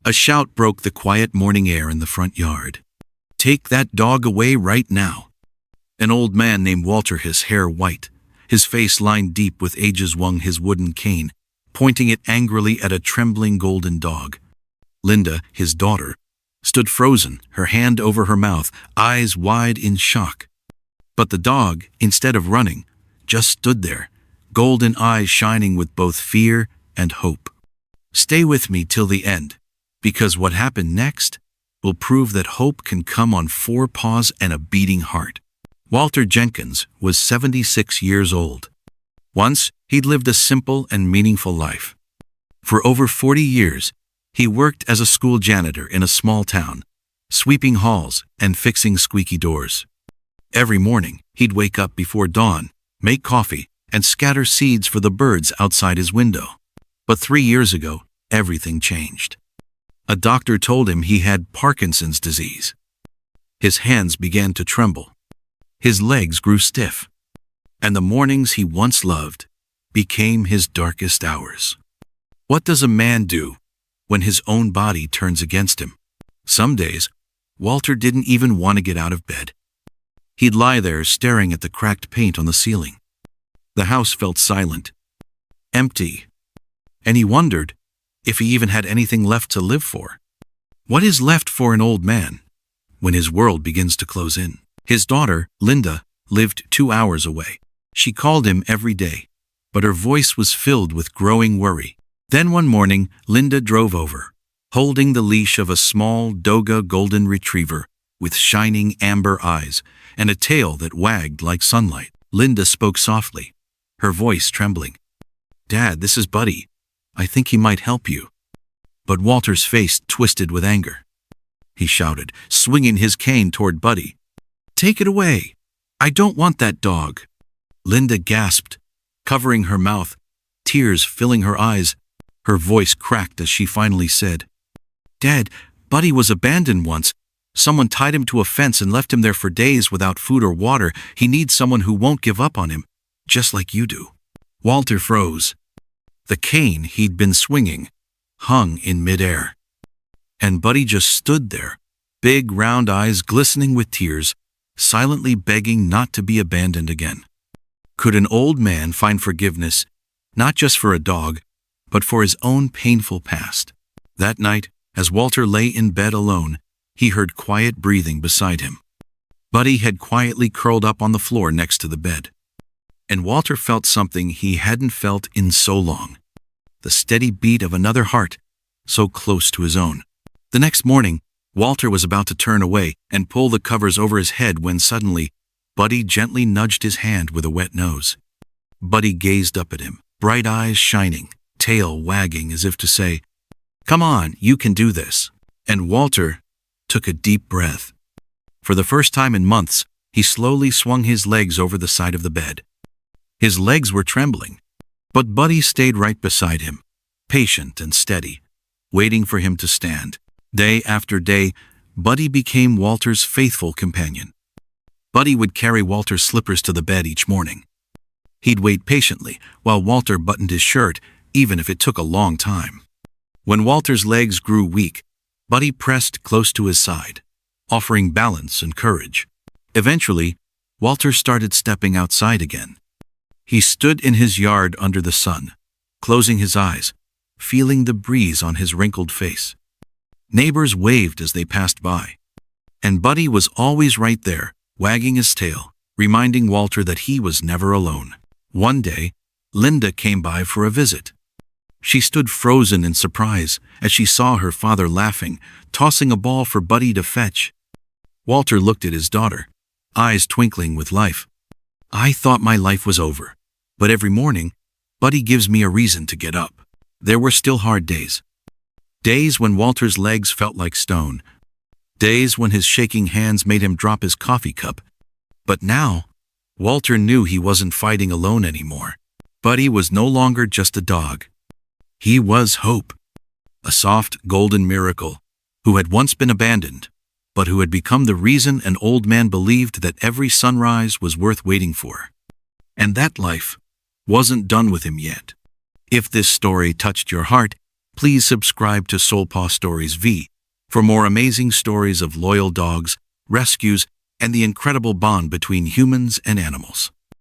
A shout broke the quiet morning air in the front yard. "Take that dog away right now." An old man named Walter, his hair white, his face lined deep with age, swung his wooden cane, pointing it angrily at a trembling golden dog. Linda, his daughter, stood frozen, her hand over her mouth, eyes wide in shock. But the dog, instead of running, just stood there, golden eyes shining with both fear and hope. Stay with me till the end, because what happened next will prove that hope can come on 4 paws and a beating heart. Walter Jenkins was 76 years old. Once, he'd lived a simple and meaningful life. For over 40 years, he worked as a school janitor in a small town, sweeping halls and fixing squeaky doors. Every morning, he'd wake up before dawn, make coffee, and scatter seeds for the birds outside his window. But 3 years ago, everything changed. A doctor told him he had Parkinson's disease. His hands began to tremble. His legs grew stiff. And the mornings he once loved became his darkest hours. What does a man do when his own body turns against him? Some days, Walter didn't even want to get out of bed. He'd lie there staring at the cracked paint on the ceiling. The house felt silent, empty, and he wondered if he even had anything left to live for. What is left for an old man when his world begins to close in? His daughter, Linda, lived 2 hours away. She called him every day, but her voice was filled with growing worry. Then one morning, Linda drove over, holding the leash of a small Doga golden retriever with shining amber eyes and a tail that wagged like sunlight. Linda spoke softly, her voice trembling. "Dad, this is Buddy. I think he might help you." But Walter's face twisted with anger. He shouted, swinging his cane toward Buddy. "Take it away. I don't want that dog." Linda gasped, covering her mouth, tears filling her eyes. Her voice cracked as she finally said, "Dad, Buddy was abandoned once. Someone tied him to a fence and left him there for days without food or water. He needs someone who won't give up on him, just like you do." Walter froze. The cane he'd been swinging hung in midair. And Buddy just stood there, big round eyes glistening with tears, silently begging not to be abandoned again. Could an old man find forgiveness, not just for a dog, but for his own painful past? That night, as Walter lay in bed alone, he heard quiet breathing beside him. Buddy had quietly curled up on the floor next to the bed. And Walter felt something he hadn't felt in so long. The steady beat of another heart, so close to his own. The next morning, Walter was about to turn away and pull the covers over his head when suddenly, Buddy gently nudged his hand with a wet nose. Buddy gazed up at him, bright eyes shining, tail wagging as if to say, "Come on, you can do this." And Walter took a deep breath. For the first time in months, he slowly swung his legs over the side of the bed. His legs were trembling, but Buddy stayed right beside him, patient and steady, waiting for him to stand. Day after day, Buddy became Walter's faithful companion. Buddy would carry Walter's slippers to the bed each morning. He'd wait patiently while Walter buttoned his shirt, even if it took a long time. When Walter's legs grew weak, Buddy pressed close to his side, offering balance and courage. Eventually, Walter started stepping outside again. He stood in his yard under the sun, closing his eyes, feeling the breeze on his wrinkled face. Neighbors waved as they passed by. And Buddy was always right there, wagging his tail, reminding Walter that he was never alone. One day, Linda came by for a visit. She stood frozen in surprise as she saw her father laughing, tossing a ball for Buddy to fetch. Walter looked at his daughter, eyes twinkling with life. "I thought my life was over, but every morning, Buddy gives me a reason to get up." There were still hard days. Days when Walter's legs felt like stone. Days when his shaking hands made him drop his coffee cup. But now, Walter knew he wasn't fighting alone anymore. Buddy was no longer just a dog. He was hope, a soft, golden miracle who had once been abandoned, but who had become the reason an old man believed that every sunrise was worth waiting for. And that life wasn't done with him yet. If this story touched your heart, Please subscribe to Soulpaw Stories V for more amazing stories of loyal dogs, rescues, and the incredible bond between humans and animals.